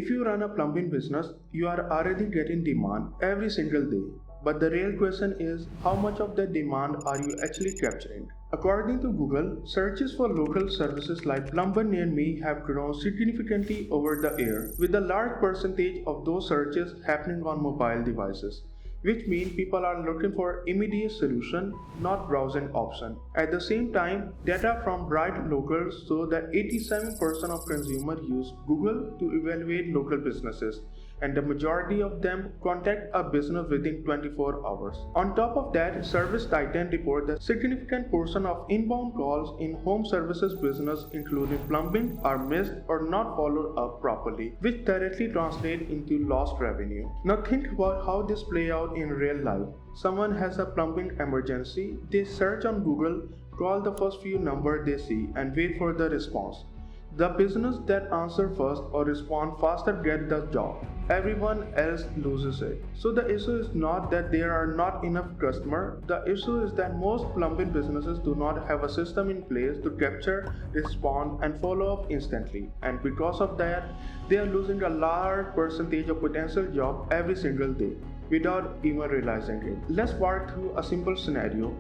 If you run a plumbing business, you are already getting demand every single day. But the real question is, how much of that demand are you actually capturing? According to Google, searches for local services like plumber near me have grown significantly over the year, with a large percentage of those searches happening on mobile devices, which means people are looking for immediate solution, not browsing option. At the same time, data from Bright Locals show that 87% of consumers use Google to evaluate local businesses, and the majority of them contact a business within 24 hours. On top of that, Service Titan report that significant portion of inbound calls in home services business, including plumbing, are missed or not followed up properly, which directly translate into lost revenue. Now think about how this play out in real life. Someone has a plumbing emergency, they search on Google, call the first few numbers they see, and wait for the response. The business that answer first or respond faster get the job. Everyone else loses it. So the issue is not that there are not enough customers. The issue is that most plumbing businesses do not have a system in place to capture, respond, and follow up instantly. And because of that, they are losing a large percentage of potential job every single day without even realizing it. Let's walk through a simple scenario.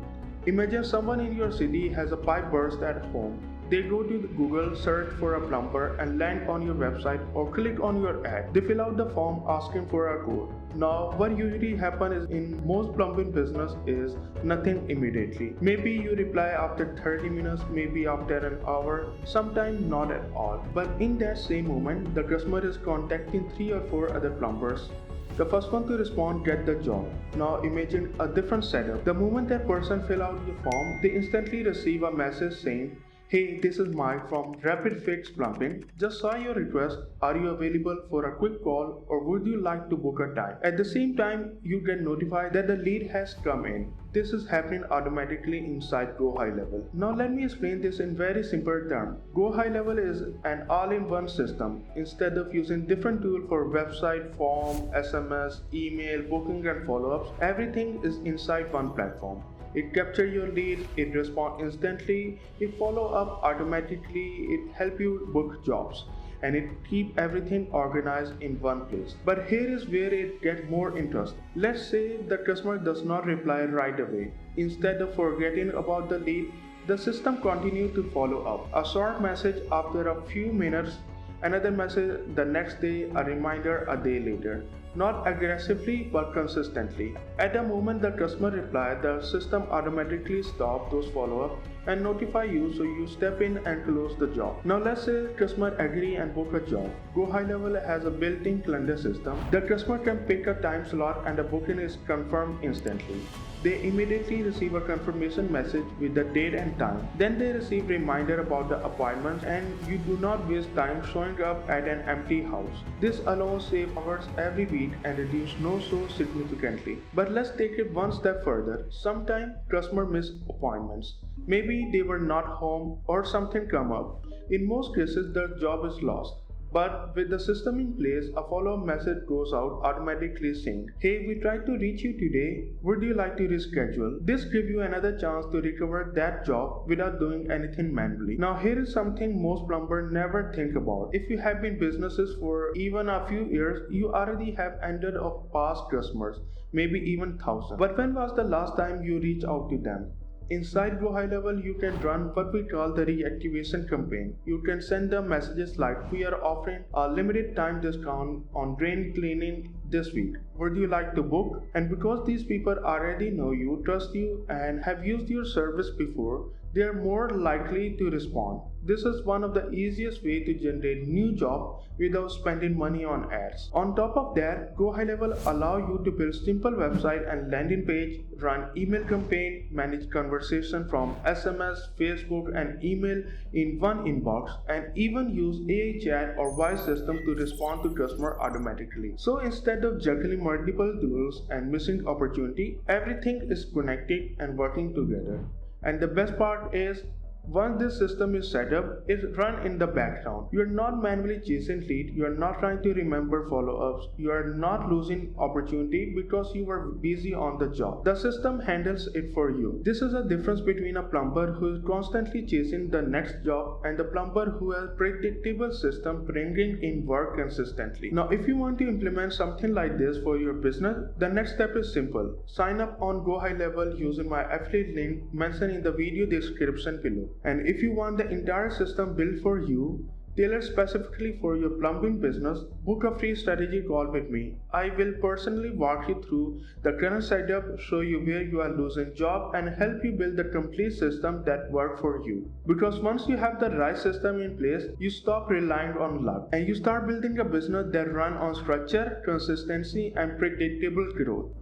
Imagine someone in your city has a pipe burst at home. They go to Google, search for a plumber, and land on your website or click on your ad. They fill out the form asking for a quote. Now, what usually happens is in most plumbing business is nothing immediately. Maybe you reply after 30 minutes, maybe after an hour, sometimes not at all. But in that same moment, the customer is contacting 3 or 4 other plumbers. The first one to respond get the job. Now imagine a different setup. The moment that person fill out the form, they instantly receive a message saying, "Hey, this is Mike from Rapid Fix Plumbing. Just saw your request. Are you available for a quick call or would you like to book a time?" At the same time, you get notified that the lead has come in. This is happening automatically inside GoHighLevel. Now let me explain this in very simple terms. GoHighLevel is an all-in-one system. Instead of using different tools for website, form, SMS, email, booking and follow-ups, everything is inside one platform. It captures your lead, it responds instantly, it follows up automatically, it helps you book jobs, and it keeps everything organized in one place. But here is where it gets more interesting. Let's say the customer does not reply right away. Instead of forgetting about the lead, the system continues to follow up. A short message after a few minutes, another message the next day, a reminder a day later. Not aggressively but consistently. At the moment the customer replies, the system automatically stops those follow-up and notify you, so you step in and close the job. Now let's say customer agree and book a job. GoHighLevel has a built-in calendar system. The customer can pick a time slot and the booking is confirmed instantly. They immediately receive a confirmation message with the date and time. Then they receive reminder about the appointment, and you do not waste time showing up at an empty house. This alone saves hours every week and reduce no-show significantly. But let's take it one step further. Sometimes customers miss appointments. Maybe they were not home or something come up. In most cases, the job is lost. But with the system in place, a follow-up message goes out automatically saying, "Hey, we tried to reach you today. Would you like to reschedule?" This gives you another chance to recover that job without doing anything manually. Now here is something most plumbers never think about. If you have been businesses for even a few years, you already have hundreds of past customers, maybe even thousands. But when was the last time you reached out to them? Inside GoHighLevel, you can run what we call the reactivation campaign. You can send them messages like, "We are offering a limited time discount on drain cleaning this week. Would you like to book?" And because these people already know you, trust you, and have used your service before, they are more likely to respond. This is one of the easiest ways to generate new jobs without spending money on ads. On top of that, GoHighLevel allows you to build simple website and landing page, run email campaign, manage conversation from SMS, Facebook, and email in one inbox, and even use AI chat or voice system to respond to customer automatically. So instead of juggling multiple tools and missing opportunity, everything is connected and working together. And the best part is, Once this system is set up, it runs in the background. You are not manually chasing lead, you are not trying to remember follow-ups, you are not losing opportunity because you were busy on the job. The system handles it for you. This is a difference between a plumber who is constantly chasing the next job and the plumber who has predictable system bringing in work consistently. Now, if you want to implement something like this for your business, the next step is simple. Sign up on GoHighLevel using my affiliate link mentioned in the video description below. And if you want the entire system built for you, tailored specifically for your plumbing business, book a free strategy call with me. I will personally walk you through the current setup, show you where you are losing job, and help you build the complete system that works for you. Because once you have the right system in place, you stop relying on luck and you start building a business that runs on structure, consistency, and predictable growth.